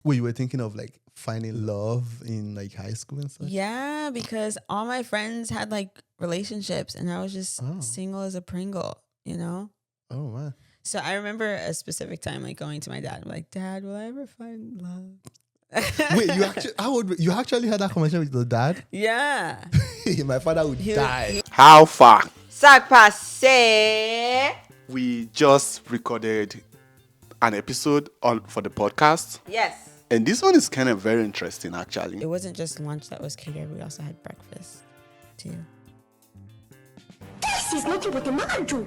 Wait, you were thinking of like finding love in like high school and stuff? Yeah, because all my friends had like relationships and I was just Oh, single as a Pringle, you know? oh man. So I remember a specific time like going to my dad, I'm like, Dad, will I ever find love? Wait, you actually had that conversation with your dad? Yeah. My father would die. How far? Sac passé. We just recorded an episode for the podcast, Yes. and this one is kind of very interesting, actually. It wasn't just lunch that was catered, we also had breakfast too. This is not what a man do.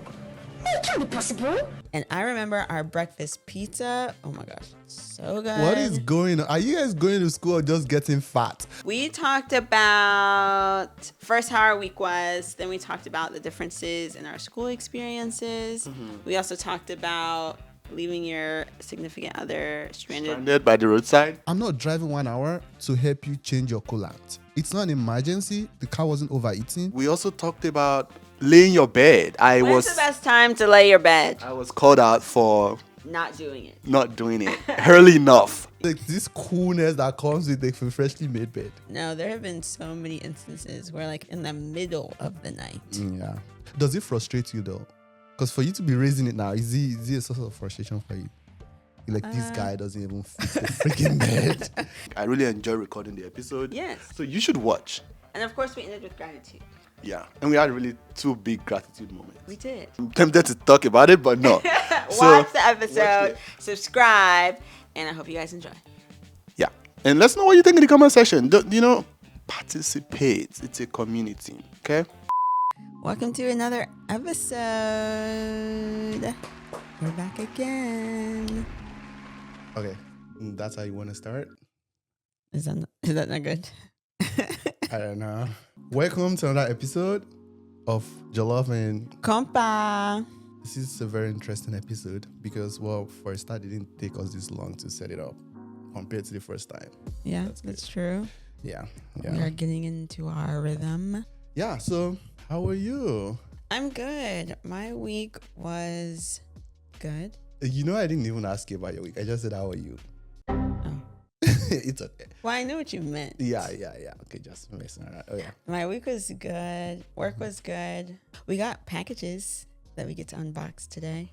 It can't be possible. And I remember our breakfast pizza. Oh my gosh, so good. What is going on? Are you guys going to school or just getting fat? We talked about first how our week was. Then we talked about the differences in our school experiences. We also talked about leaving your significant other stranded. Stranded by the roadside. I'm not driving 1 hour to help you change your coolant. It's not an emergency. The car wasn't overeating. We also talked about laying your bed. When's the best time to lay your bed? I was called out for Not doing it. not doing it early enough. Like this coolness that comes with a freshly made bed. No, there have been so many instances where like in the middle of the night. Yeah. Does it frustrate you though? Because for you to be raising it now, is it a source of frustration for you? You're like, this guy doesn't even fit the freaking bed. I really enjoy recording the episode. Yes. So you should watch. And of course we ended with gratitude. Yeah. And we had really two big gratitude moments. We did. I'm tempted to talk about it, but no. Watch the episode, watch it. subscribe, and I hope you guys enjoy. Yeah. And let's know what you think in the comment section. Participate. It's a community. Okay? Welcome to another episode. We're back again. Okay. That's how you want to start? Is that not good? I don't know. Welcome to another episode of Jollof and Kompa. this is a very interesting episode because, well, for a start, it didn't take us this long to set it up compared to the first time. Yeah, that's true. Yeah. We are getting into our rhythm. Yeah. So, how are you? I'm good. My week was good. You know, I didn't even ask you about your week. I just said, how are you? Oh. It's okay. Well, I know what you meant. Yeah. Okay, just messing around. Oh, yeah. My week was good. Work was good. We got packages that we get to unbox today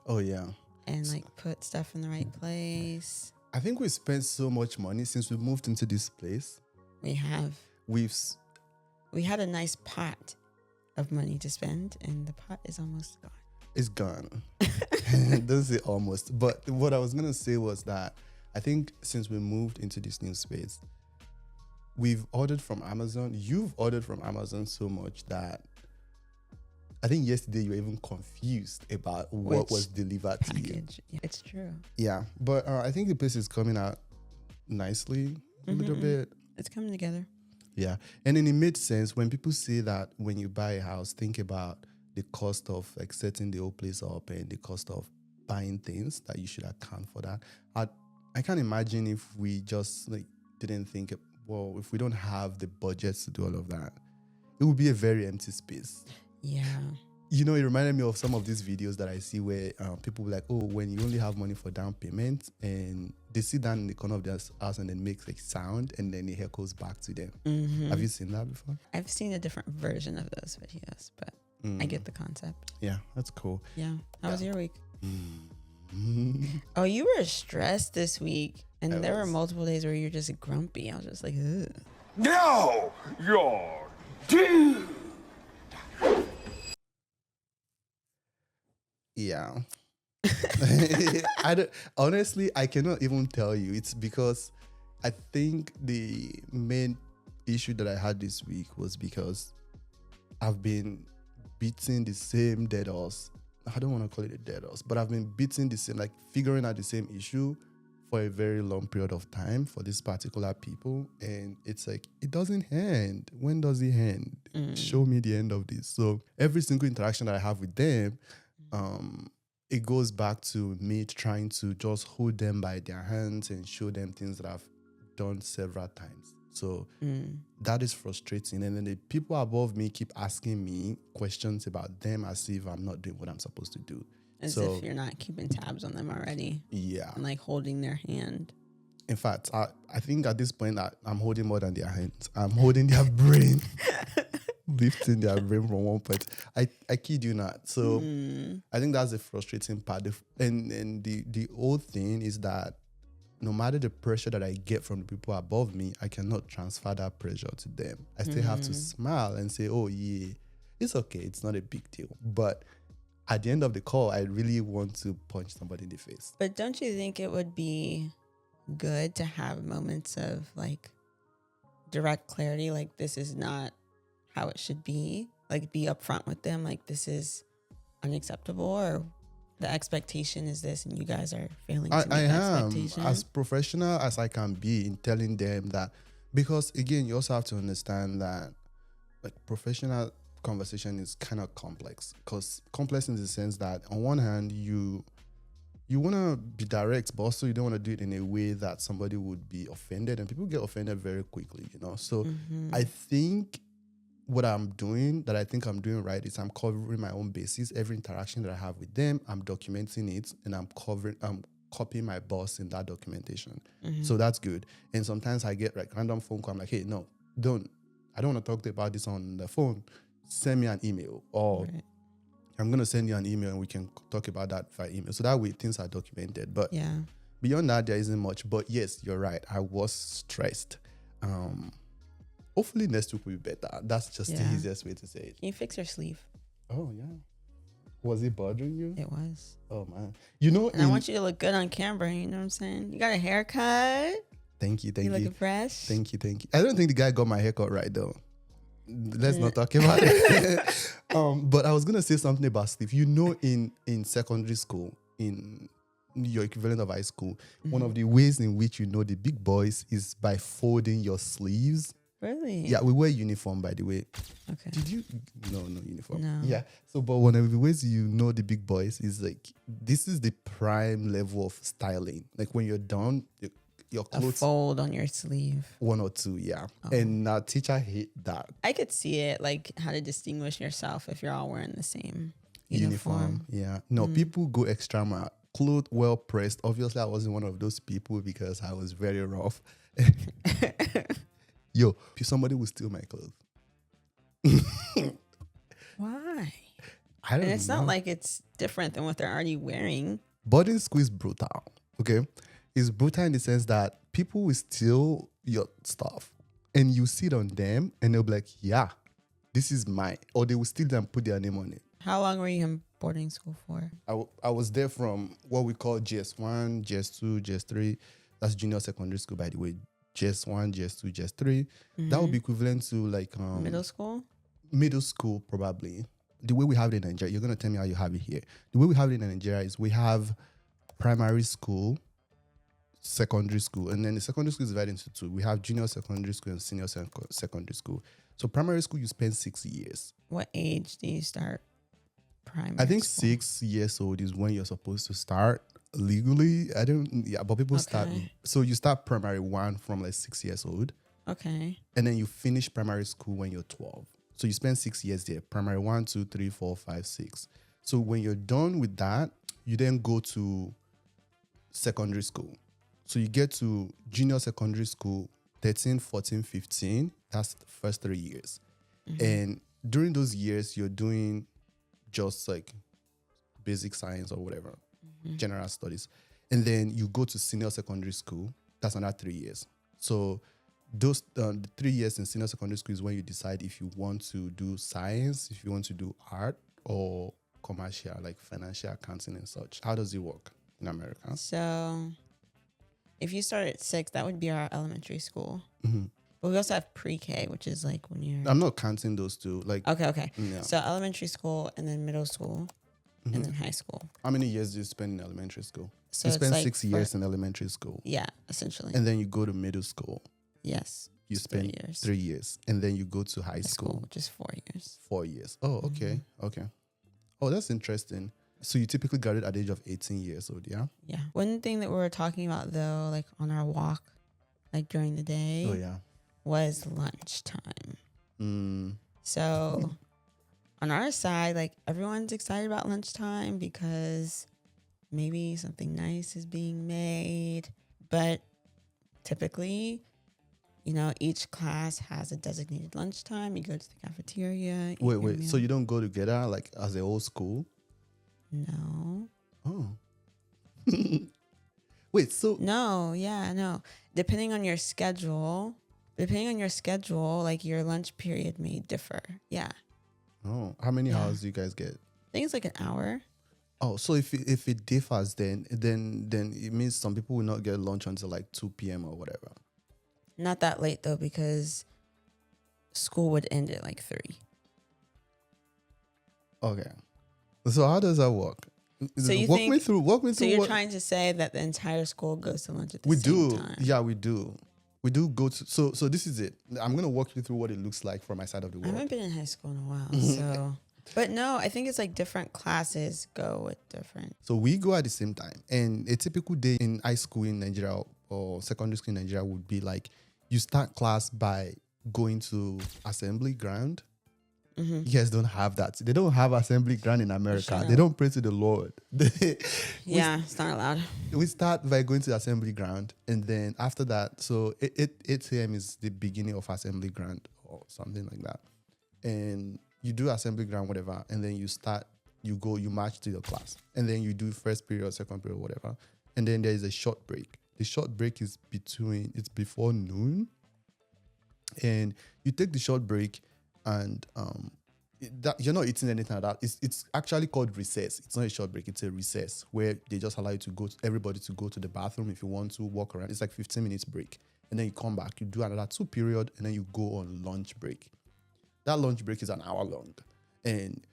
Oh, yeah. and like put stuff in the right place. I think we spent so much money since we moved into this place. We had a nice pot of money to spend, and the pot is almost gone. It's gone. Don't say almost. But what I was going to say was that I think since we moved into this new space, we've ordered from Amazon. You've ordered from Amazon so much that I think yesterday you were even confused about what Which was delivered to you. Package. Yeah, it's true. Yeah. But I think the place is coming out nicely a little bit. It's coming together. Yeah. And then it made sense when people say that when you buy a house, think about the cost of like setting the whole place up and the cost of buying things, that you should account for that. I can't imagine if we just like didn't think, well, if we don't have the budgets to do all of that, it would be a very empty space. Yeah. You know, it reminded me of some of these videos that I see where people were like, oh, when you only have money for down payment, and they sit down in the corner of their house and then makes like sound and then it echoes back to them. Mm-hmm. Have you seen that before? I've seen a different version of those videos, but I get the concept. Yeah, that's cool. Yeah. How was your week? Mm. Oh, you were stressed this week, and there were multiple days where you're just grumpy. I was just like, ugh. Now you're dead. Yeah. Honestly, I cannot even tell you. It's because I think the main issue that I had this week was because I've been beating the same dead horse. I don't want to call it a dead horse, but I've been beating the same, like figuring out the same issue for a very long period of time for these particular people. And it's like, it doesn't end. When does it end? Show me the end of this. So every single interaction that I have with them, it goes back to me trying to just hold them by their hands and show them things that I've done several times. So that is frustrating. And then the people above me keep asking me questions about them as if I'm not doing what I'm supposed to do. As if you're not keeping tabs on them already. Yeah. And like holding their hand. In fact, I think at this point that I'm holding more than their hands. I'm holding their brain, lifting their brain from one point. I kid you not. So I think that's the frustrating part. And the whole thing is that no matter the pressure that I get from the people above me, I cannot transfer that pressure to them. I still have to smile and say, oh yeah, it's okay. It's not a big deal. But at the end of the call, I really want to punch somebody in the face. But don't you think it would be good to have moments of like direct clarity? Like, this is not how it should be. Like, be upfront with them. Like, this is unacceptable, or the expectation is this, and you guys are failing to meet I the am expectation. as professional as I can be in telling them that, because again, you also have to understand that like professional conversation is kind of complex. Because complex in the sense that on one hand you want to be direct, but also you don't want to do it in a way that somebody would be offended, and people get offended very quickly, you know. So I think what I'm doing, that I think I'm doing right, is I'm covering my own bases. Every interaction that I have with them, I'm documenting it, and I'm copying my boss in that documentation. So that's good. And sometimes I get like random phone call. I'm like, hey, no, I don't want to talk about this on the phone. Send me an email, or I'm going to send you an email and we can talk about that via email. So that way things are documented. But beyond that, there isn't much. But yes, you're right. I was stressed. Hopefully next week will be better. That's just the easiest way to say it. Can you fix your sleeve? Oh, yeah. Was it bothering you? It was. Oh, man. You know, and I want you to look good on camera. You know what I'm saying? You got a haircut. Thank you. You looking fresh. Thank you. I don't think the guy got my haircut right, though. Let's not talk about it. But I was going to say something about sleeve. You know, in secondary school, in your equivalent of high school, one of the ways in which you know the big boys is by folding your sleeves. Really? Yeah, we wear uniform, by the way. Okay. Did you? No uniform. No. Yeah. So, but one of the ways you know the big boys is like, this is the prime level of styling. Like when you're done, your A clothes. fold on your sleeve. One or two, yeah. And our teacher hate that. I could see it, like how to distinguish yourself if you're all wearing the same uniform. Yeah. No, people go extra mile. Clothes well pressed. Obviously, I wasn't one of those people because I was very rough. Yo, somebody will steal my clothes. Why? I don't know. And it's not like it's different than what they're already wearing. Boarding school is brutal. Okay, it's brutal in the sense that people will steal your stuff, and you sit on them, and they'll be like, "Yeah, this is mine," or they will steal them and put their name on it. How long were you in boarding school for? I was there from what we call GS1, GS2, GS3. That's junior secondary school, by the way. GS1, GS2, GS3. That would be equivalent to like Middle school? Middle school, probably. The way we have it in Nigeria, you're going to tell me how you have it here. The way we have it in Nigeria is we have primary school, secondary school, and then the secondary school is divided into two. We have junior secondary school and senior secondary school. So primary school, you spend 6 years. What age do you start primary I think school? 6 years old is when you're supposed to start legally. But people start. So you start primary one from like 6 years old. Okay. And then you finish primary school when you're 12. So you spend 6 years there. Primary 1, 2, 3, 4, 5, 6. So when you're done with that, you then go to secondary school. So you get to junior secondary school, 13, 14, 15. That's the first 3 years. And during those years, you're doing just like basic science or whatever, general studies. And then you go to senior secondary school. That's another 3 years. So those the 3 years in senior secondary school is when you decide if you want to do science, if you want to do art, or commercial, like financial accounting and such. How does it work in America? So if you start at 6, that would be our elementary school. But we also have pre-K, which is like when you're... I'm not counting those two. Like, Okay. Yeah. So elementary school, and then middle school, and then high school. How many years do you spend in elementary school? So You it's spend like 6 years in elementary school. Yeah, essentially. And then you go to middle school. Yes. You It's spend 3 years. 3 years. And then you go to high School, school. which is 4 years. 4 years. Oh, okay. Okay. Oh, that's interesting. So you typically graduate at the age of 18 years old, yeah? Yeah. One thing that we were talking about, though, like on our walk, like during the day, Oh, yeah. was lunchtime. So on our side, like everyone's excited about lunchtime because maybe something nice is being made. But typically, each class has a designated lunchtime. You go to the cafeteria. Eat your Wait. meal. So you don't go together like as a whole school? No. Oh. Wait. So No. Depending on your schedule, like your lunch period may differ. Yeah. oh, how many Yeah. hours do you guys get? I think it's like an hour. Oh, so if it differs, then it means some people will not get lunch until like 2 p.m. or whatever. Not that late though, because school would end at like 3. Okay. So how does that work? So you walk think- me through. So you're what trying to say that the entire school goes to lunch at the we same do. time? Yeah, we do. We do go to. So this is it. I'm gonna walk you through what it looks like from my side of the I world. haven't been in high school in a while, so. But no, I think it's like different classes go with different. So we go at the same time, and a typical day in high school in Nigeria or secondary school in Nigeria would be like you start class by going to assembly ground. You guys don't have that. They don't have assembly ground in America. Sure. They don't pray to the Lord. Yeah, it's not allowed. We start by going to assembly ground, and then after that, so 8 a.m. is the beginning of assembly ground or something like that. And you do assembly ground, whatever, and then you march to your class, and then you do first period, second period, whatever, and then there is a short break. The short break is before noon, and you take the short break, and you're not eating anything like that. It's actually called recess. It's not a short break. It's a recess where they just allow you to everybody to go to the bathroom if you want to walk around. It's like 15 minutes break, and then you come back. You do another 2 period, and then you go on lunch break. That lunch break is an hour long, and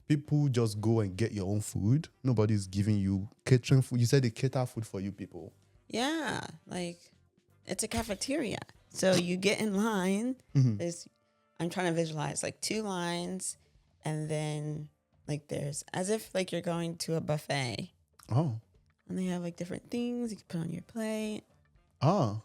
people just go and get your own food. Nobody's giving you catering food. You said they cater food for you people. Yeah, like it's a cafeteria. So you get in line. I'm trying to visualize like 2 lines, and then like there's as if like you're going to a buffet. Oh. And they have like different things you can put on your plate. Oh.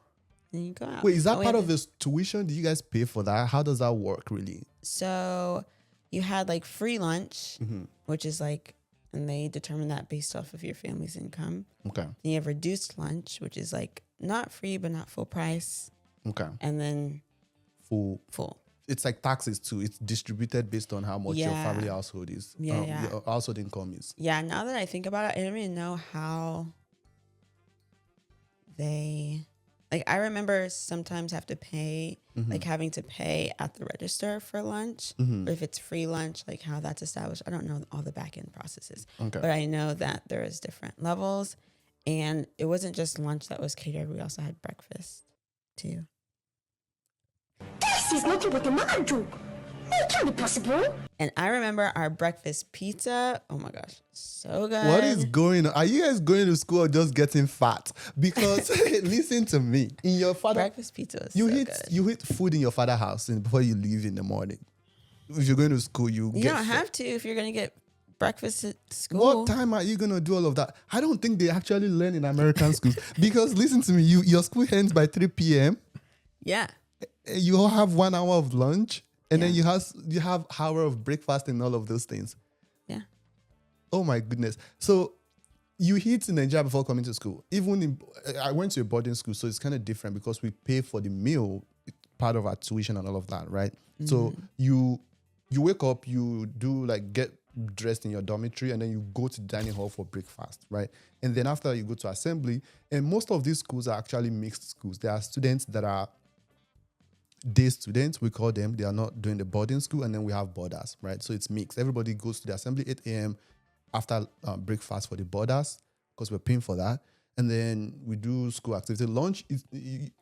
And you go out. Wait, is that Oh, we part had of this tuition? Do you guys pay for that? How does that work really? So you had like free lunch, which is like, and they determine that based off of your family's income. Okay. And you have reduced lunch, which is like not free, but not full price. Okay. And then Full. full. It's like taxes too. It's distributed based on how much your Yeah. family household is. Yeah. Your household income is. Yeah, now that I think about it, I don't even know how they, like, I remember sometimes have to pay, like having to pay at the register for lunch, or if it's free lunch, like how that's established. I don't know all the back end processes, Okay. but I know that there is different levels, and it wasn't just lunch that was catered. We also had breakfast too. This is not what a man do. It can't be possible. And I remember our breakfast pizza. Oh my gosh, so good. What is going on? Are you guys going to school or just getting fat? Because listen to me. In your father, breakfast pizza? Was you so eat good. you eat food in your father's house and before you leave in the morning. If you're going to school, you You get don't fat. have to if you're gonna get breakfast at school. What time are you gonna do all of that? I don't think they actually learn in American schools because listen to me. Your school ends by 3 p.m. Yeah. You all have 1 hour of lunch, and then Yeah. you have hour of breakfast and all of those things. Yeah. Oh my goodness! So you eat in Nigeria before coming to school. I went to a boarding school, so it's kind of different because we pay for the meal, part of our tuition and all of that, right? So you wake up, you do like get dressed in your dormitory, and then you go to the dining hall for breakfast, right? And then after you go to assembly, and most of these schools are actually mixed schools. There are students that are day students, we call them. They are not doing the boarding school, and then we have boarders, right? So it's mixed. Everybody goes to the assembly 8 a.m. after breakfast for the boarders because we're paying for that, and then we do school activity. Lunch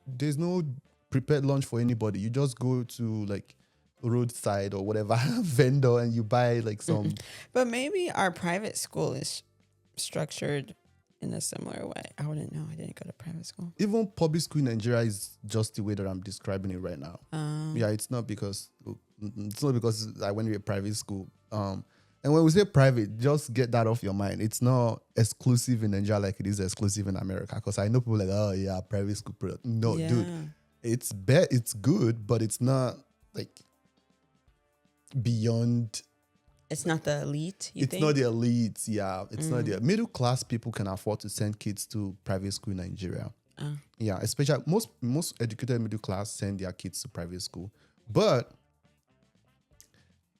there's no prepared lunch for anybody. You just go to like roadside or whatever vendor and you buy like some. But maybe our private school is structured in a similar way. I wouldn't know. I didn't go to private school. Even public school in Nigeria is just the way that I'm describing it right now. Yeah, it's not because I went to a private school. And when we say private, just get that off your mind. It's not exclusive in Nigeria like it is exclusive in America. Because I know people like, oh yeah, private school product. No, Yeah. dude, it's good, but it's not like beyond. It's not the elite, you It's think? not the elites. Yeah, it's not the middle class people can afford to send kids to private school in Nigeria. Yeah, especially most educated middle class send their kids to private school. But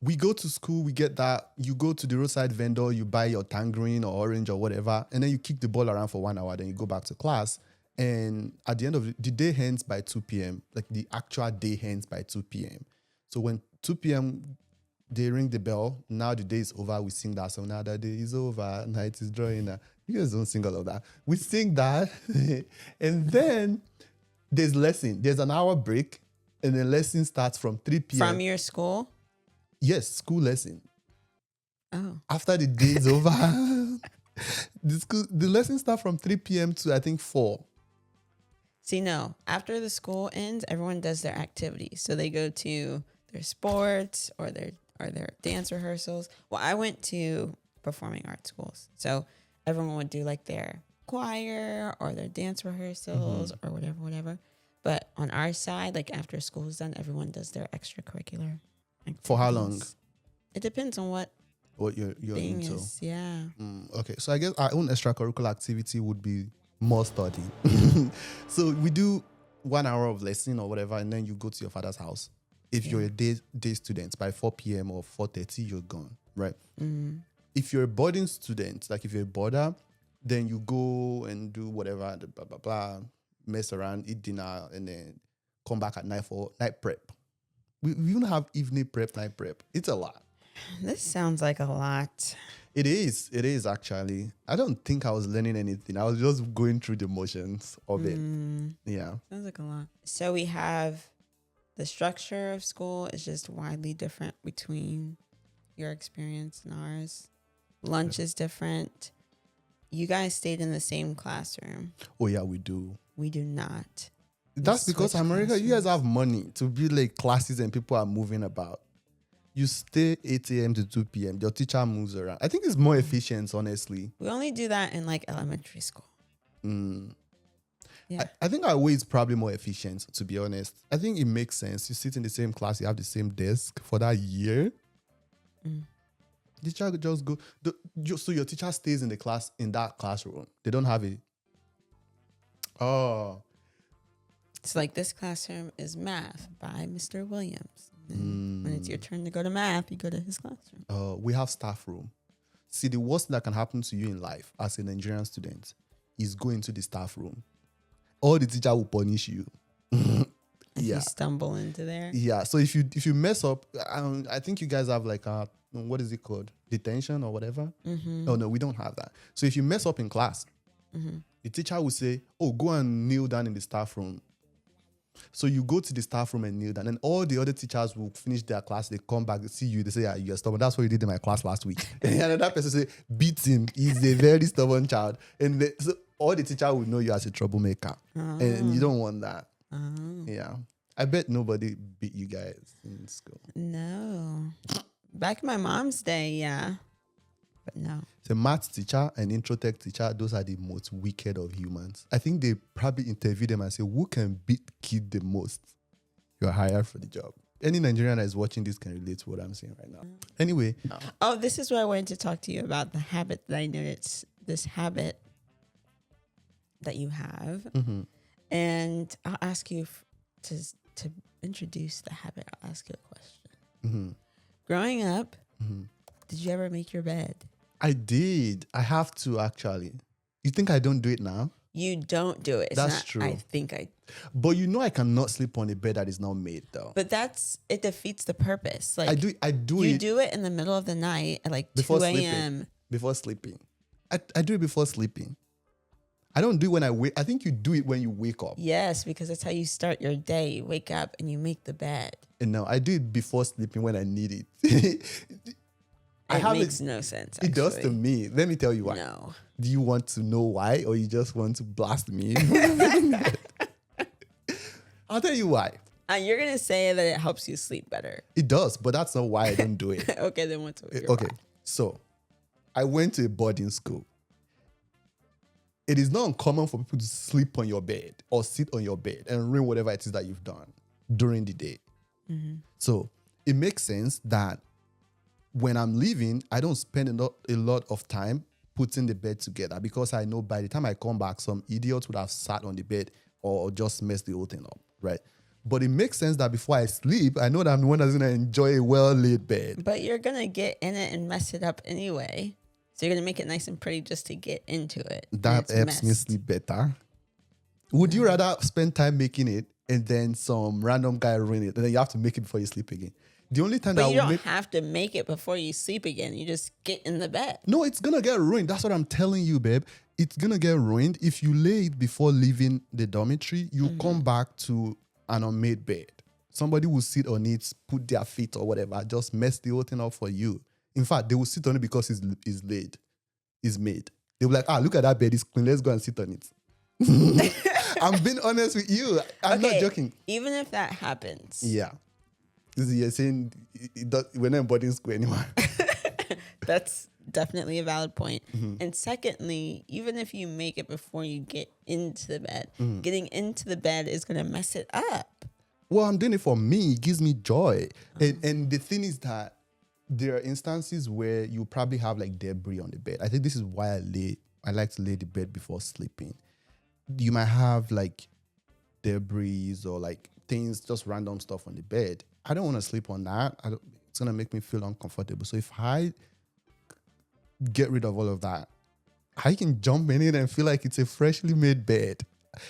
we go to school, we get that. You go to the roadside vendor, you buy your tangerine or orange or whatever, and then you kick the ball around for 1 hour, then you go back to class. And at the end of the day ends by 2 p.m. Like the actual day ends by 2 p.m. So when 2 p.m. they ring the bell, now the day is over, we sing that song. Now the day is over, night is drawing. You guys don't sing all of that. We sing that, and then there's lesson. There's an hour break, and the lesson starts from 3 p.m. From your school? Yes, school lesson. Oh. After the day is over, the lesson starts from 3 p.m. to I think 4. See, no. After the school ends, everyone does their activities. So they go to their sports or their dance rehearsals. Well, I went to performing arts schools. So everyone would do like their choir or their dance rehearsals or whatever. But on our side, like after school is done, everyone does their extracurricular activities. For how long? It depends on what You're thing into. is. Yeah. Okay, so I guess our own extracurricular activity would be more study. So we do 1 hour of lesson or whatever, and then you go to your father's house. If you're a day student, by 4 p.m. or 4:30, you're gone, right? Mm-hmm. If you're a boarding student, like if you're a boarder, then you go and do whatever, blah, blah, blah, mess around, eat dinner, and then come back at night for night prep. We even have evening prep, night prep. It's a lot. This sounds like a lot. It is actually. I don't think I was learning anything. I was just going through the motions of it. Yeah. Sounds like a lot. So we have the structure of school is just widely different between your experience and ours. Lunch is different. You guys stayed in the same classroom. Oh yeah, we do. We do not. That's because switch America, you guys classrooms. have money to build like classes and people are moving about. You stay 8 a.m. to 2 p.m. Your teacher moves around. I think it's more efficient, honestly. We only do that in like elementary school. Yeah. I think our way is probably more efficient, to be honest. I think it makes sense. You sit in the same class, you have the same desk for that year. The teacher could just go. So your teacher stays in the class, in that classroom. They don't have it. Oh. It's like this classroom is math by Mr. Williams. And when it's your turn to go to math, you go to his classroom. We have staff room. See, the worst thing that can happen to you in life as a Nigerian student is going to the staff room. Or the teacher will punish you. You stumble into there. Yeah. So if you mess up, I think you guys have like a, what is it called? Detention or whatever. Oh no, we don't have that. So if you mess up in class, the teacher will say, "Oh, go and kneel down in the staff room." So you go to the staff room and kneel down, and all the other teachers will finish their class. They come back, they see you, they say, "Yeah, you're stubborn. That's what you did in my class last week." And another person say, "Beat him. He's a very stubborn child." And so all the teacher will know you as a troublemaker, and you don't want that. Yeah, I bet nobody beat you guys in school. No. Back in my mom's day, yeah. But no. The math teacher and intro tech teacher, those are the most wicked of humans. I think they probably interview them and say, who can beat kid the most? You're hired for the job. Any Nigerian that is watching this can relate to what I'm saying right now. Anyway. Oh, this is what I wanted to talk to you about, the habit that I noticed, this habit that you have. And I'll ask you to introduce the habit. I'll ask you a question. Growing up, did you ever make your bed? I did. I have to, actually. You think I don't do it now? You don't do it. It's That's not, true. I think I. But you know I cannot sleep on a bed that is not made, though. But it defeats the purpose. Like I do you it do it in the middle of the night at like before 2 sleeping. a.m. Before sleeping. I do it before sleeping. I don't do it when I wake. I think you do it when you wake up. Yes, because that's how you start your day. You wake up and you make the bed. And no, I do it before sleeping when I need it. It makes no sense. It does to actually. me. Let me tell you why. No. Do you want to know why, or you just want to blast me? I'll tell you why. You're gonna say that it helps you sleep better. It does, but that's not why I don't do it. Okay, then what's your Okay, why? so I went to a boarding school. It is not uncommon for people to sleep on your bed or sit on your bed and read whatever it is that you've done during the day. So it makes sense that when I'm leaving, I don't spend a lot of time putting the bed together because I know by the time I come back, some idiot would have sat on the bed or just messed the whole thing up, right? But it makes sense that before I sleep, I know that I'm the one that's going to enjoy a well-laid bed. But you're going to get in it and mess it up anyway. So you're going to make it nice and pretty just to get into it. That helps me sleep better. Would you rather spend time making it and then some random guy ruin it and then you have to make it before you sleep again? The only time but you don't have to make it before you sleep again. You just get in the bed. No, it's going to get ruined. That's what I'm telling you, babe. It's going to get ruined. If you lay it before leaving the dormitory, you come back to an unmade bed. Somebody will sit on it, put their feet or whatever, just mess the whole thing up for you. In fact, they will sit on it because it's made. They'll be like, look at that bed, it's clean, let's go and sit on it. I'm being honest with you. I'm not joking. Even if that happens. Yeah. You're saying we're not in boarding school anymore. That's definitely a valid point. And secondly, even if you make it before you get into the bed, getting into the bed is going to mess it up. Well, I'm doing it for me. It gives me joy. And the thing is that there are instances where you probably have like debris on the bed. I think this is why I like to lay the bed before sleeping. You might have like debris or like things, just random stuff on the bed. I don't want to sleep on that. It's going to make me feel uncomfortable. So if I get rid of all of that, I can jump in it and feel like it's a freshly made bed.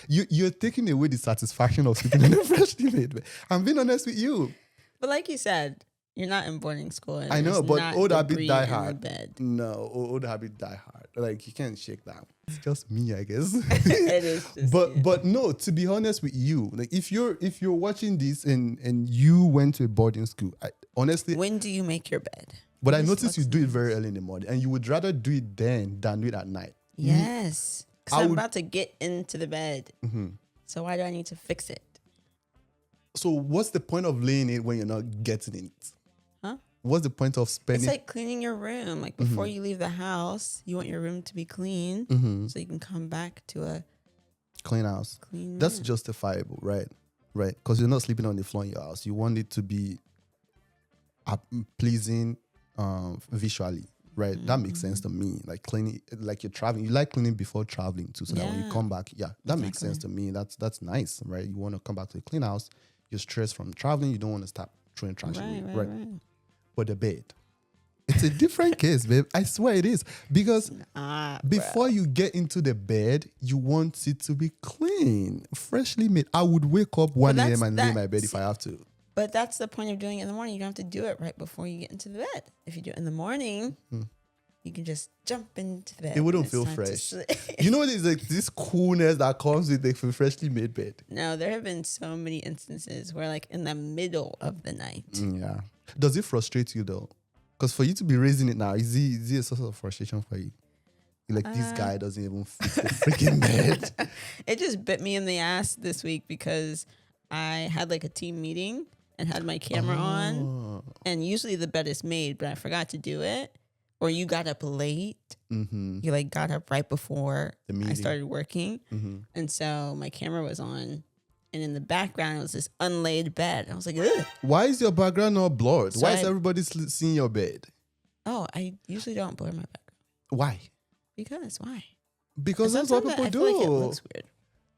You're taking away the satisfaction of sleeping in a freshly made bed. I'm being honest with you. But like you said, you're not in boarding school. I know, but old habit die hard. Bed. No, old habit die hard. Like you can't shake that. It's just me, I guess. It is. Just but no, to be honest with you, like if you're watching this and you went to a boarding school, honestly, when do you make your bed? But I noticed you do it very early in the morning, and you would rather do it then than do it at night. Yes, because I'm about to get into the bed. So why do I need to fix it? So what's the point of laying it when you're not getting it? Huh? What's the point of spending? It's like cleaning your room. Like before you leave the house, you want your room to be clean so you can come back to a clean house. Clean That's room. justifiable, right? Right, because you're not sleeping on the floor in your house. You want it to be pleasing visually, right? That makes sense to me. Like cleaning, like you're traveling. You like cleaning before traveling too, so that when you come back, that makes sense to me. That's nice, right? You want to come back to a clean house. You're stressed from traveling. You don't want to stop throwing trash away, right? But the bed, it's a different case, babe. I swear it is, because before you get into the bed, you want it to be clean, freshly made. I would wake up 1 a.m. and lay my bed if I have to. But that's the point of doing it in the morning. You don't have to do it right before you get into the bed. If you do it in the morning, you can just jump into the bed. It wouldn't feel fresh. You know, there's like this coolness that comes with a freshly made bed. No, there have been so many instances where like in the middle of the night. Yeah. Does it frustrate you though? Because for you to be raising it now, is it a source of frustration for you? You're like, this guy doesn't even fit the freaking bed. It just bit me in the ass this week because I had like a team meeting and had my camera on. And usually the bed is made, but I forgot to do it. Or you got up late. You like got up right before I started working. And so my camera was on. And in the background, it was this unlaid bed. I was like, ugh. Why is your background not blurred? So Why is everybody seeing your bed? Oh, I usually don't blur my background. Why? Because why? Because that's what people do. I feel like it looks weird.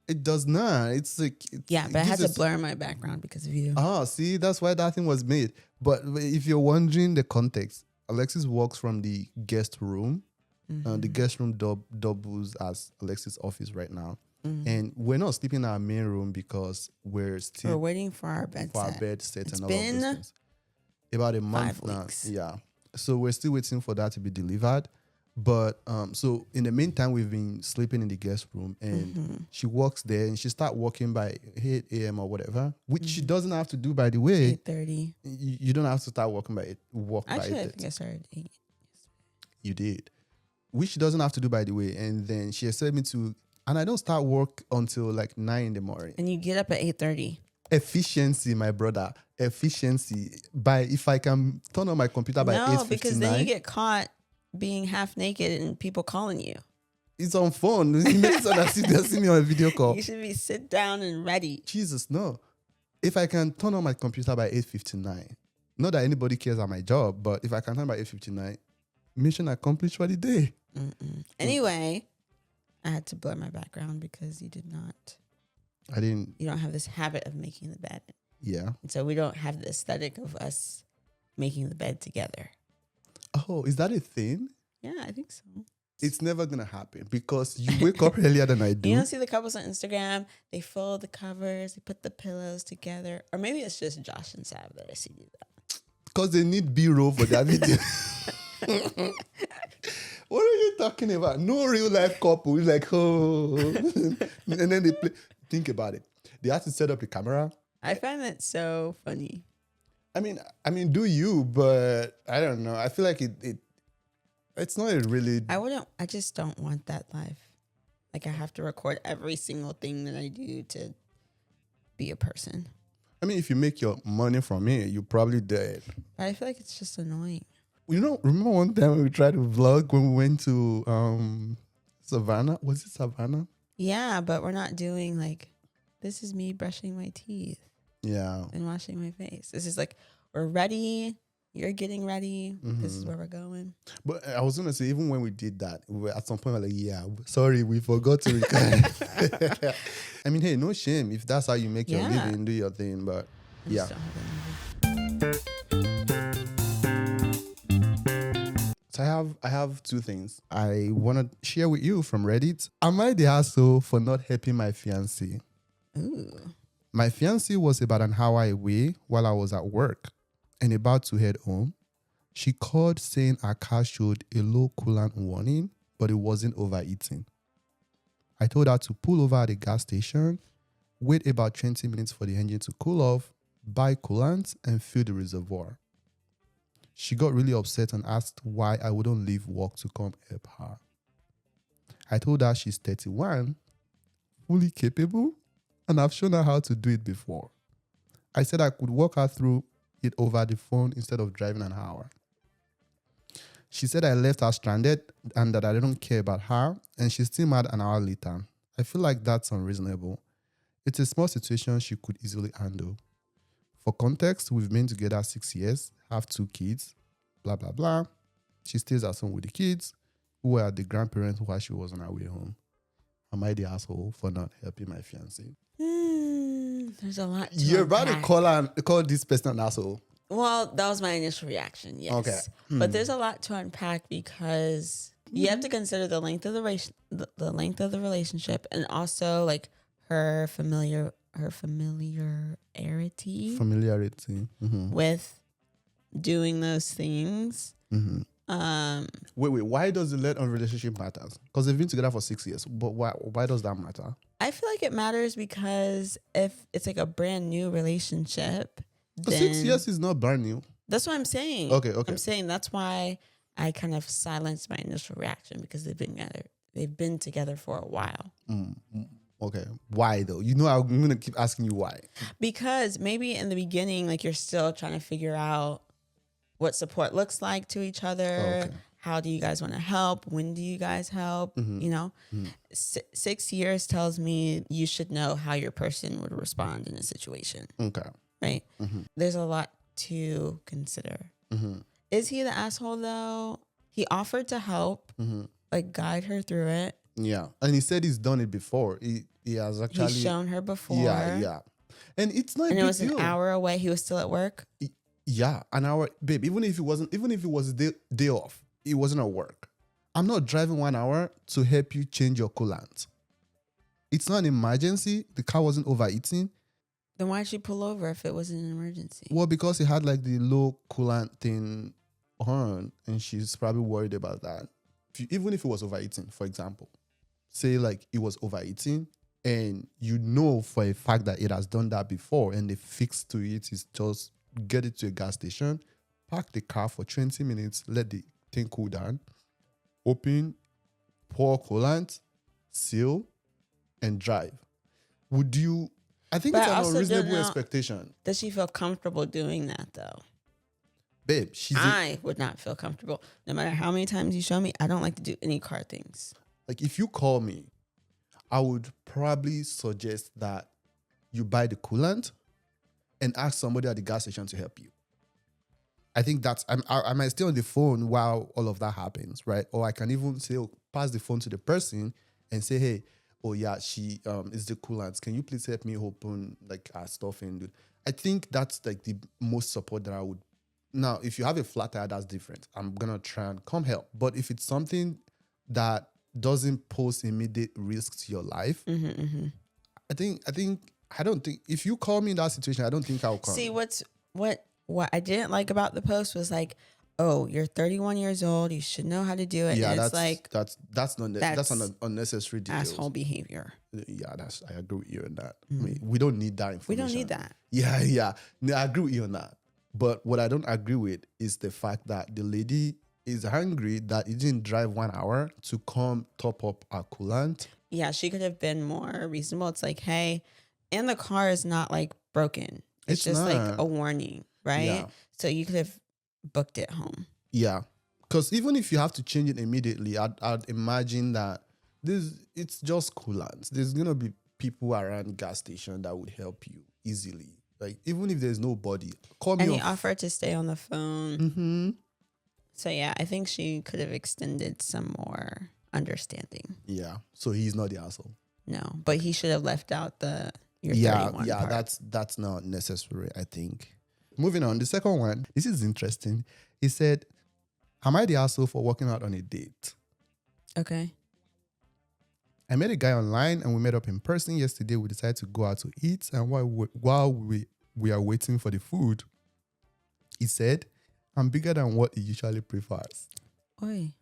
It does not. It's like... but I had to blur my background because of you. See, that's why that thing was made. But if you're wondering the context, Alexis walks from the guest room. The guest room doubles as Alexis' office right now. And we're not sleeping in our main room because we're waiting for our bed set. And all of those things. About a month 5 now. weeks. Yeah. So we're still waiting for that to be delivered. But so in the meantime, we've been sleeping in the guest room, and she walks there and she starts walking by 8 a.m. or whatever, which she doesn't have to do, by the way. 8:30. You don't have to start walking by 8. Actually, I think I started at 8. You did. Which she doesn't have to do, by the way. And then she expected me to, and I don't start work until like 9 in the morning. And you get up at 8:30. Efficiency, my brother. Efficiency. If I can turn on my computer by 8:59. No, because then you get caught being half naked and people calling you. It's on phone. It makes it as if they're seeing me on a video call. You should be sit down and ready. Jesus, no. If I can turn on my computer by 8:59, not that anybody cares at my job, but if I can turn by 8:59, mission accomplished for the day. Anyway, I had to blur my background because you don't have this habit of making the bed. Yeah. And so we don't have the aesthetic of us making the bed together. Oh, is that a thing? Yeah, I think so. It's never going to happen because you wake up earlier than I do. You don't see the couples on Instagram, they fold the covers, they put the pillows together. Or maybe it's just Josh and Sav that I see do that. Because they need B-roll for their video. What are you talking about? No real life couple. It's like, oh. And then they play. Think about it. They have to set up the camera. I find that so funny. I mean, do you? But I don't know. I feel like it's not a really. I just don't want that life. Like I have to record every single thing that I do to be a person. I mean, if you make your money from it, you probably did. But I feel like it's just annoying. You know, remember one time when we tried to vlog when we went to Savannah? Was it Savannah? Yeah, but we're not doing like, this is me brushing my teeth. Yeah. And washing my face. This is like, we're ready. You're getting ready. This is where we're going. But I was going to say, even when we did that, we were at some point, we were like, yeah, sorry, we forgot to record. I mean, hey, no shame. If that's how you make your living, do your thing. But yeah. So I have two things I want to share with you from Reddit. Am I the asshole for not helping my fiancé? Ooh. My fiancé was about an hour away while I was at work and about to head home. She called saying her car showed a low coolant warning, but it wasn't overheating. I told her to pull over at the gas station, wait about 20 minutes for the engine to cool off, buy coolant, and fill the reservoir. She got really upset and asked why I wouldn't leave work to come help her. I told her she's 31, fully capable, and I've shown her how to do it before. I said I could walk her through it over the phone instead of driving an hour. She said I left her stranded and that I didn't care about her, and she's still mad an hour later. I feel like that's unreasonable. It's a small situation she could easily handle. For context, we've been together 6 years, have 2 kids, blah, blah, blah. She stays at home with the kids, who were at the grandparents while she was on her way home. Am I the asshole for not helping my fiancé? There's a lot to You're about to unpack. call this person an asshole. Well, that was my initial reaction, yes. Okay. But there's a lot to unpack because you have to consider the length of the length of the relationship, and also like her familiarity with doing those things. Wait, why does the length of relationship matter? Because they've been together for 6 years, but why does that matter? I feel like it matters because if it's like a brand new relationship, The 6 years is not brand new. That's what I'm saying. Okay. I'm saying that's why I kind of silenced my initial reaction because they've been together for a while. Okay. Why though? You know, I'm going to keep asking you why. Because maybe in the beginning, like you're still trying to figure out what support looks like to each other. Okay. How do you guys want to help? When do you guys help? You know, 6 years tells me you should know how your person would respond in a situation. Okay. Right? There's a lot to consider. Is he the asshole though? He offered to help, like guide her through it. Yeah. And he said he's done it before. He has actually... He's shown her before. Yeah. And it's not a big deal. And it was an hour away. He was still at work. Yeah, an hour. Babe, even if it was a day off, it wasn't at work. I'm not driving 1 hour to help you change your coolant. It's not an emergency. The car wasn't overheating. Then why'd she pull over if it wasn't an emergency? Well, because it had like the low coolant thing on, and she's probably worried about that. Even if it was overheating, for example, say like it was overheating, and you know for a fact that it has done that before, and the fix to it is just get it to a gas station, park the car for 20 minutes, let the thing cool down, open, pour coolant, seal, and drive. Would you... I think But it's I an also unreasonable don't know- expectation. Does she feel comfortable doing that though? Babe, I would not feel comfortable. No matter how many times you show me, I don't like to do any car things. like if you call me, I would probably suggest that you buy the coolant and ask somebody at the gas station to help you. I think I might stay on the phone while all of that happens, right? Or I can even say, pass the phone to the person and say, hey, oh yeah, she is the coolant. Can you please help me open like our stuff and do? I think that's like the most support that I would. Now, if you have a flat tire, that's different. I'm gonna try and come help. But if it's something that doesn't pose immediate risk to your life, I don't think if you call me in that situation, I don't think I'll come. See, what I didn't like about the post was like, oh, you're 31 years old, you should know how to do it. Yeah, and that's it's like that's an unnecessary details. asshole behavior. Yeah, I agree with you on that. I mean, we don't need that information. We don't need that. Yeah. No, I agree with you on that. But what I don't agree with is the fact that the lady is angry that he didn't drive 1 hour to come top up our coolant. Yeah, she could have been more reasonable. It's like, hey, and the car is not like broken. It's just not. like a warning, right? Yeah. So you could have booked it home. Yeah. Because even if you have to change it immediately, I'd imagine that it's just coolant. There's going to be people around gas station that would help you easily. Like, even if there's nobody, call me. And he offered to stay on the phone. Mm-hmm. So, yeah, I think she could have extended some more understanding. Yeah. So he's not the asshole. No, but he should have left out your 31 part. That's not necessary, I think. Moving on, the second one, this is interesting. He said, am I the asshole for walking out on a date? Okay. I met a guy online and we met up in person yesterday. We decided to go out to eat. And while we are waiting for the food, he said, I'm bigger than what he usually prefers. Oy.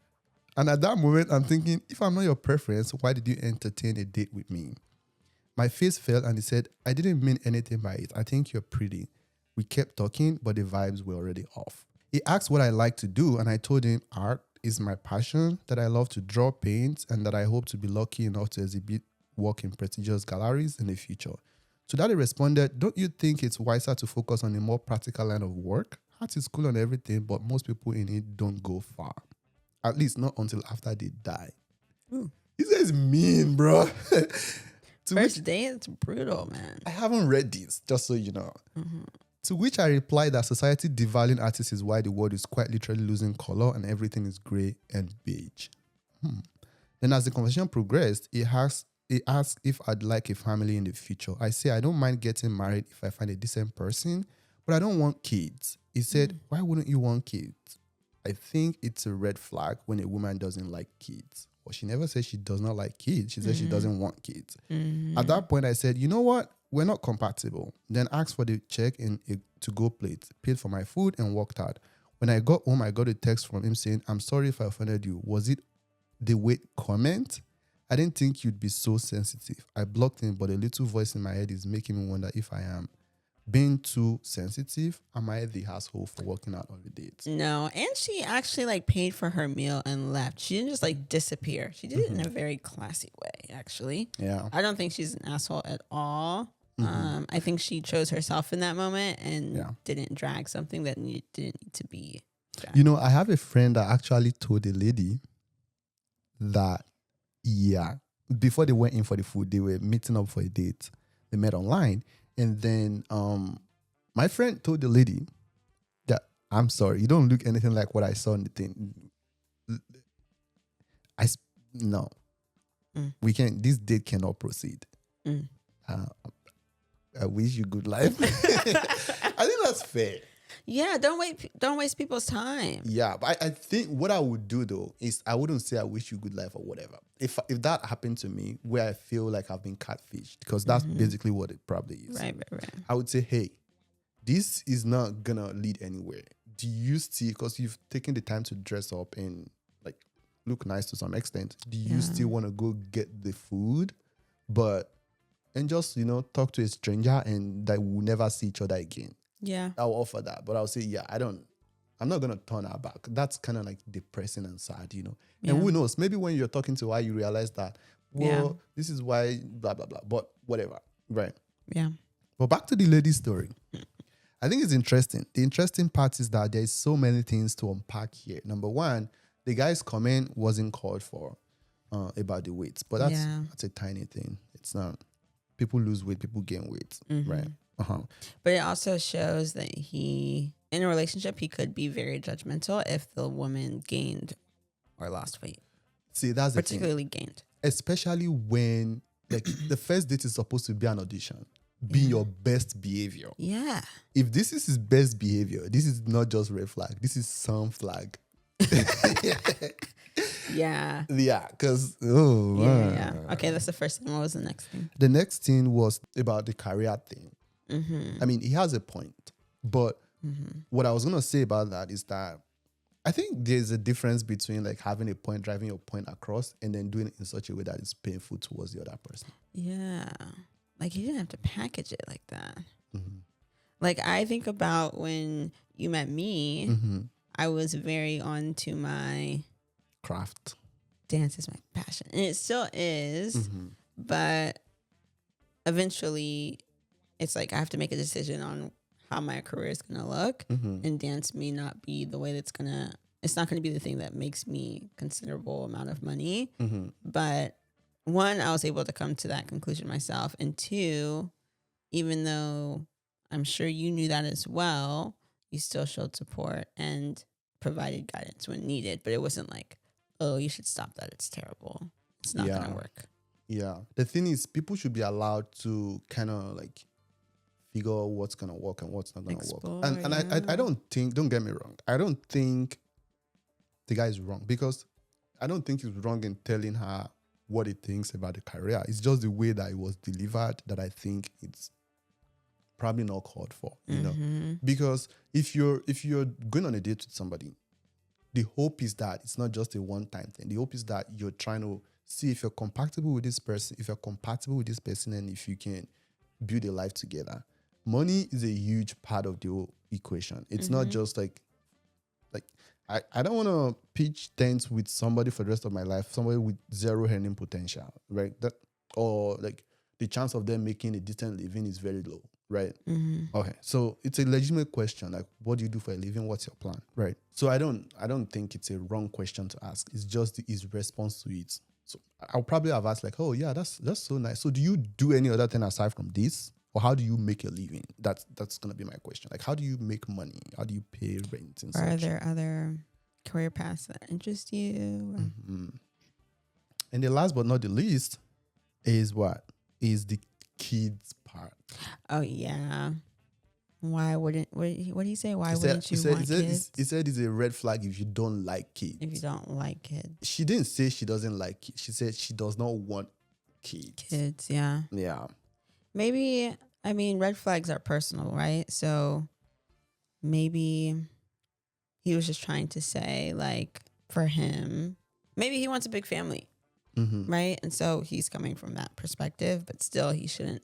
And at that moment, I'm thinking, if I'm not your preference, why did you entertain a date with me? My face fell and he said, I didn't mean anything by it. I think you're pretty. We kept talking, but the vibes were already off. He asked what I like to do, and I told him art is my passion, that I love to draw paint, and that I hope to be lucky enough to exhibit work in prestigious galleries in the future. To that he responded, don't you think it's wiser to focus on a more practical line of work? Art is cool and everything, but most people in it don't go far. At least not until after they die. Ooh. This is mean, bro. First day, it's brutal, man. I haven't read this, just so you know. Mm-hmm. To which I replied that society devaluing artists is why the world is quite literally losing color and everything is gray and beige. Then as the conversation progressed, he asked if I'd like a family in the future. I say I don't mind getting married if I find a decent person, but I don't want kids. He said, why wouldn't you want kids? I think it's a red flag when a woman doesn't like kids. Well, she never said she does not like kids. She said she doesn't want kids. At that point, I said, you know what? We're not compatible. Then asked for the check in a to-go plate, paid for my food, and walked out. When I got home, I got a text from him saying, I'm sorry if I offended you. Was it the weight comment? I didn't think you'd be so sensitive. I blocked him, but a little voice in my head is making me wonder if I am being too sensitive. Am I the asshole for walking out on the date? No, and she actually like paid for her meal and left. She didn't just like disappear. She did it in a very classy way, actually. Yeah. I don't think she's an asshole at all. I think she chose herself in that moment and didn't drag something that didn't need to be dragged. You know, I have a friend that actually told a lady that, before they went in for the food, they were meeting up for a date. They met online. And then my friend told the lady that, I'm sorry, you don't look anything like what I saw in the thing. No. We can't, this date cannot proceed. I wish you good life. I think that's fair. Yeah, don't waste people's time. Yeah, but I think what I would do though is I wouldn't say I wish you good life or whatever. If that happened to me where I feel like I've been catfished, because that's basically what it probably is. Right. I would say, hey, this is not gonna lead anywhere. Do you still, because you've taken the time to dress up and like look nice to some extent, do you still want to go get the food, and just, talk to a stranger and that we'll never see each other again? Yeah. I'll offer that. But I'll say, I'm not going to turn her back. That's kind of like depressing and sad, And who knows? Maybe when you're talking to her, you realize that, this is why, blah, blah, blah. But whatever. Right. Yeah. But back to the lady's story. I think it's interesting. The interesting part is that there's so many things to unpack here. Number one, the guy's comment wasn't called for about the weight. But that's a tiny thing. It's not. People lose weight, people gain weight, right? But it also shows that he in a relationship, he could be very judgmental if the woman gained or lost weight, See, that's the thing. particularly gained. Especially when like the first date is supposed to be an audition. Be your best behavior. Yeah. If this is his best behavior, this is not just red flag. This is some flag. Yeah. Yeah, because Yeah. Okay, that's the first thing. What was the next thing? the next thing was about the career thing. Mm-hmm. I mean, he has a point, but what I was gonna say about that is that I think there's a difference between like having a point, driving your point across, and then doing it in such a way that is painful towards the other person. Yeah. Like, you didn't have to package it like that. Mm-hmm. Like, I think about when you met me, Mm-hmm. I was very on to my Craft. dance is my passion. And it still is, Mm-hmm. but eventually it's like I have to make a decision on how my career is going to look. Mm-hmm. And dance may not be the way that's going to, it's not going to be the thing that makes me considerable amount of money. Mm-hmm. But one, I was able to come to that conclusion myself. And two, even though I'm sure you knew that as well, you still showed support and provided guidance when needed. But it wasn't like, oh, you should stop that. It's terrible. It's not going Yeah. to work. Yeah. The thing is, people should be allowed to kind of like figure out what's gonna work and what's not gonna Explore, work. And yeah. I don't think, don't get me wrong, I don't think the guy is wrong, because I don't think he's wrong in telling her what he thinks about the career. It's just the way that it was delivered that I think it's probably not called for, you know. Because if you're going on a date with somebody, the hope is that it's not just a one-time thing. The hope is that you're trying to see if you're compatible with this person, and if you can build a life together. Money is a huge part of the whole equation. It's not just like I don't want to pitch tents with somebody for the rest of my life, somebody with zero earning potential, right? That, or like the chance of them making a decent living is very low, right? Okay, so it's a legitimate question, like, what do you do for a living? What's your plan, right? So I don't think it's a wrong question to ask. It's just his response to it. So I'll probably have asked like, oh yeah, that's so nice. So do you do any other thing aside from this? Or how do you make a living? That's gonna be my question. Like, how do you make money? How do you pay rent and Or are such? there other career paths that interest you? And the last but not the least is what? Is the kids part. Oh, yeah. Why wouldn't, what did he say? Why He wouldn't you want kids? he said it's a red flag if you don't like kids. If you don't like kids. She didn't say she doesn't like kids. She said she does not want kids. Kids, yeah. Yeah. Maybe, I mean, red flags are personal, right? So maybe he was just trying to say, like, for him, maybe he wants a big family, right? And so he's coming from that perspective, but still he shouldn't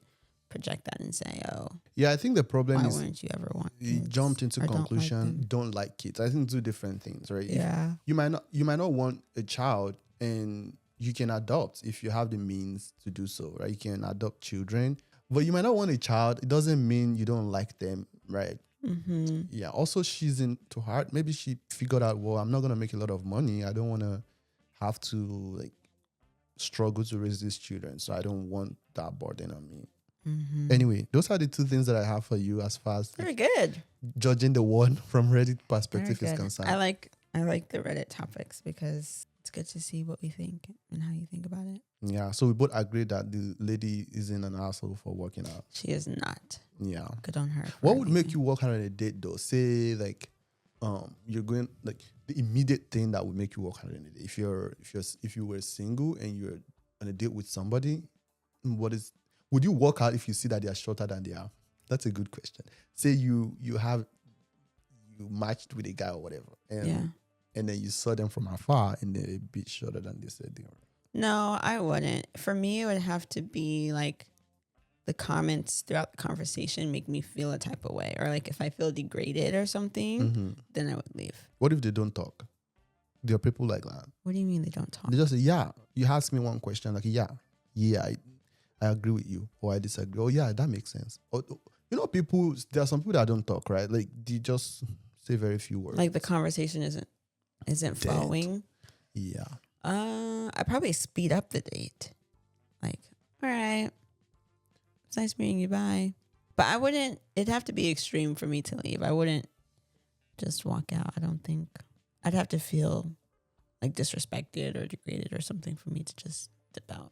project that and say, oh, Yeah, I think the problem why is wouldn't you ever want he kids? jumped into Or don't like conclusion, them? don't like kids. I think two different things, right? If Yeah. you might not want a child, and you can adopt if you have the means to do so, right? You can adopt children, but you might not want a child. It doesn't mean you don't like them, right? Yeah. Also, she's into heart. Maybe she figured out, well, I'm not gonna make a lot of money. I don't want to have to like struggle to raise these children, so I don't want that burden on me. Anyway, those are the two things that I have for you as far as Very good. judging the one from Reddit Very perspective is good. concerned. I like the Reddit topics because it's good to see what we think and how you think about it. Yeah, so we both agree that the lady isn't an asshole for working out. She is not. Yeah. Good on her. for What would make anything. you work out on a date though? Say like you're going like the immediate thing that would make you work out on a date. If you were single and you're on a date with somebody, would you work out if you see that they are shorter than they are? That's a good question. Say you matched with a guy or whatever, and then you saw them from afar and they're a bit shorter than they said they were. No, I wouldn't. For me, it would have to be like the comments throughout the conversation make me feel a type of way. Or like if I feel degraded or something, then I would leave. What if they don't talk? There are people like that. What do you mean they don't talk? They just say, yeah. You ask me one question, like, yeah, I agree with you, or I disagree. Oh, yeah, that makes sense. Or, there are some people that don't talk, right? Like, they just say very few words. Like the conversation isn't flowing. Yeah. I probably speed up the date. Like, all right, it's nice meeting you. Bye. But I wouldn't. It'd have to be extreme for me to leave. I wouldn't just walk out. I don't think I'd have to feel like disrespected or degraded or something for me to just dip out.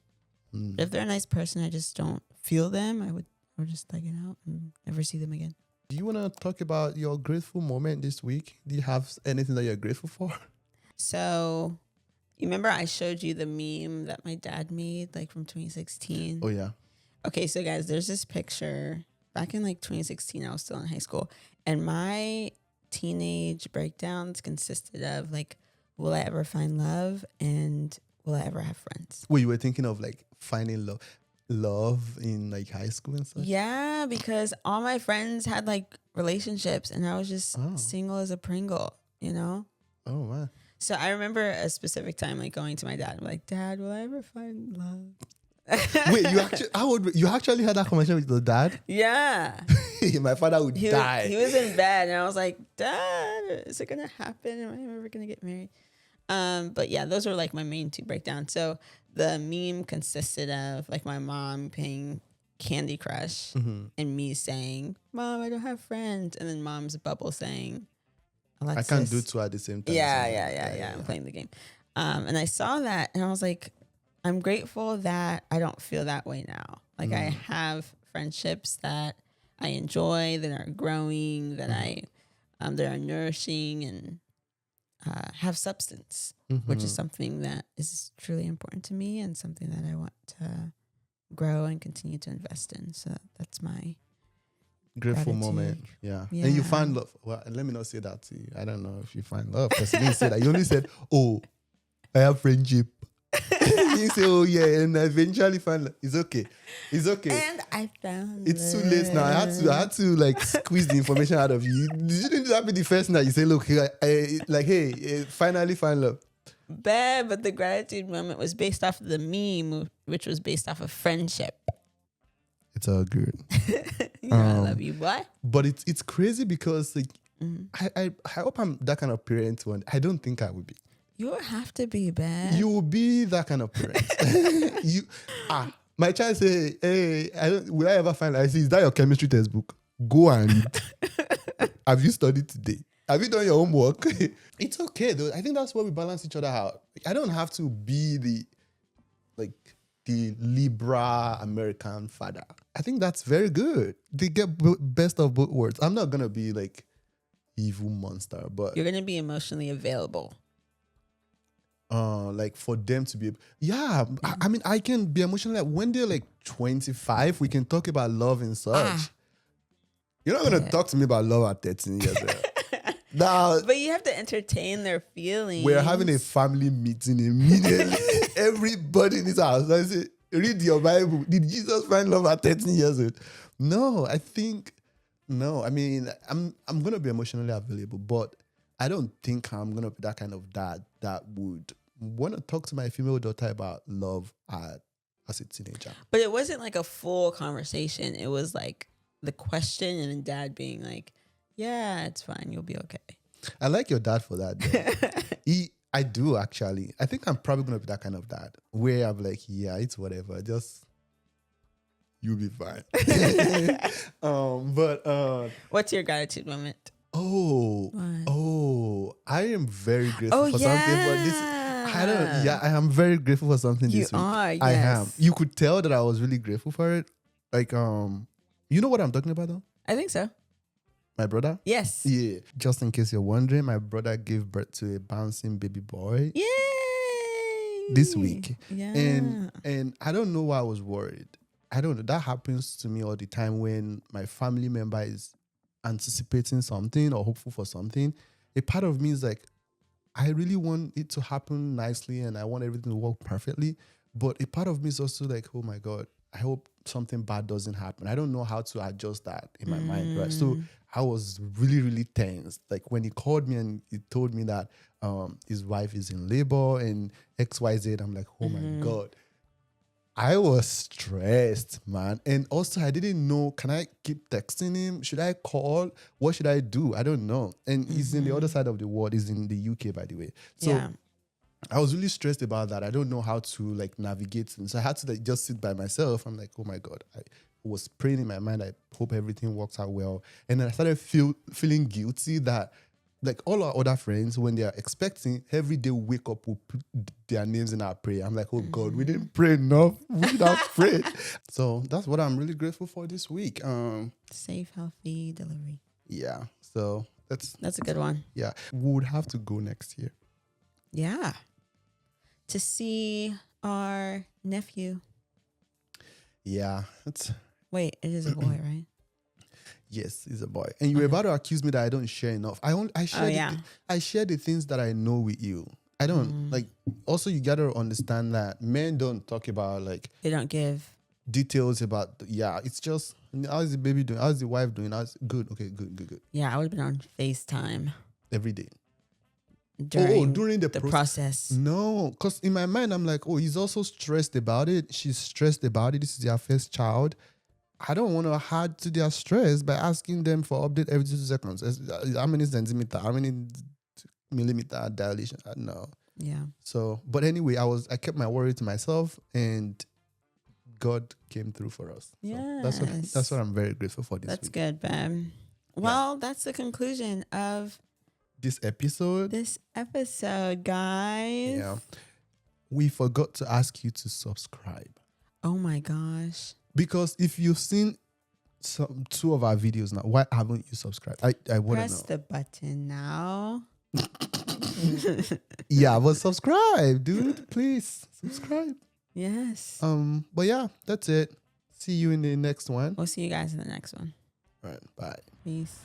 If they're a nice person, I just don't feel them, I would just thug it out and never see them again. Do you want to talk about your grateful moment this week? Do you have anything that you're grateful for? So, you remember I showed you the meme that my dad made, like from 2016? Oh, yeah. Okay, so guys, there's this picture. Back in like 2016, I was still in high school. And my teenage breakdowns consisted of like, will I ever find love? And will I ever have friends? Well, you were thinking of like finding love in like high school and stuff? Yeah, because all my friends had like relationships and I was just single as a Pringle, you know? Oh, man. So I remember a specific time like going to my dad and like, Dad, will I ever find love? Wait, you actually had that conversation with your dad? Yeah. My father would die. He was in bed and I was like, Dad, is it going to happen? Am I ever going to get married? But yeah, those were like my main two breakdowns. So the meme consisted of like my mom playing Candy Crush and me saying, Mom, I don't have friends. And then Mom's bubble saying, Alexis. I can't do two at the same time. Yeah. I'm playing the game. And I saw that and I was like, I'm grateful that I don't feel that way now. Like I have friendships that I enjoy, that are growing, that that are nourishing and have substance, which is something that is truly important to me and something that I want to grow and continue to invest in. So that's my grateful gratitude. moment. Yeah. And you find love. Well, let me not say that to you. I don't know if you find love because you didn't say that. You only said, oh, I have friendship. You say, oh yeah, and I eventually find love. It's okay. And I found it's too late now. I had to like squeeze the information out of you. Didn't that be the first thing that you say? Look, hey, finally find love. Bad, but the gratitude moment was based off of the meme, which was based off of friendship. It's all good. I love you, boy. But it's crazy because like I hope I'm that kind of parent one. I don't think I would be. You don't have to be bad. You will be that kind of parent. My child say, hey, will I ever find? I say, is that your chemistry textbook? Go and read. Have you studied today? Have you done your homework? It's okay though. I think that's where we balance each other out. Like, I don't have to be the Libra American father. I think that's very good. They get best of both worlds. I'm not gonna be like evil monster, but you're gonna be emotionally available. Like for them to be, I mean, I can be emotional. Like when they're like 25, we can talk about love and such. You're not gonna talk to me about love at 13 years old. Now, but you have to entertain their feelings. We're having a family meeting immediately. Everybody in this house, I say, read your Bible. Did Jesus find love at 13 years old? No, I mean, I'm gonna be emotionally available, but I don't think I'm gonna be that kind of dad that would want to talk to my female daughter about love as a teenager. But it wasn't like a full conversation. It was like the question and then dad being like, yeah, it's fine. You'll be okay. I like your dad for that. I do actually. I think I'm probably going to be that kind of dad where I'm like, yeah, it's whatever. Just, you'll be fine. What's your gratitude moment? I am very grateful for something, but this, I am very grateful for something this week. Yes. I am. You could tell that I was really grateful for it. Like, you know what I'm talking about though? I think so. My brother? Yes. Yeah. Just in case you're wondering, my brother gave birth to a bouncing baby boy. Yay! This week. Yeah. And I don't know why I was worried. I don't know. That happens to me all the time when my family member is anticipating something or hopeful for something. A part of me is like, I really want it to happen nicely and I want everything to work perfectly. But a part of me is also like, oh my God, I hope something bad doesn't happen. I don't know how to adjust that in my mind, right? So I was really, really tense. Like when he called me and he told me that his wife is in labor and XYZ, I'm like, oh my God. I was stressed, man. And also I didn't know, can I keep texting him? Should I call? What should I do? I don't know. And he's in the other side of the world. He's in the UK, by the way. So I was really stressed about that. I don't know how to like navigate. And so I had to like just sit by myself. I'm like, oh my God. I was praying in my mind. I hope everything works out well. And then I started feeling guilty that like all our other friends, when they are expecting, every day we wake up, we put their names in our prayer. I'm like, oh God, we didn't pray enough. We should have prayed. So that's what I'm really grateful for this week. Safe, healthy delivery. Yeah. So That's a good one. yeah. We would have to go next year. Yeah. To see our nephew. Yeah. Wait, it is a boy, right? Yes, he's a boy. And you were about to accuse me that I don't share enough. I share the things that I know with you. I don't like. Also, you gotta understand that men don't talk about like They don't give details about. It's just how's the baby doing? How's the wife doing? How's good? Okay, good. Yeah, I would have been on FaceTime Every day. during the the process. No, because in my mind I'm like, oh, he's also stressed about it. She's stressed about it. This is their first child. I don't want to add to their stress by asking them for update every 2 seconds. How many centimeter? How many millimeter dilation? No. Yeah. So, but anyway, I kept my worry to myself, and God came through for us. Yeah. So that's what I'm very grateful for this That's week. good, Ben. Well, that's the conclusion of This episode. guys. Yeah. We forgot to ask you to subscribe. Oh my gosh. Because if you've seen 2 of our videos now, why haven't you subscribed? I want to Press know. the button now. Yeah, but subscribe, dude. Please subscribe. Yes. But yeah, that's it. See you in the next one. We'll see you guys in the next one. All right, bye. Peace.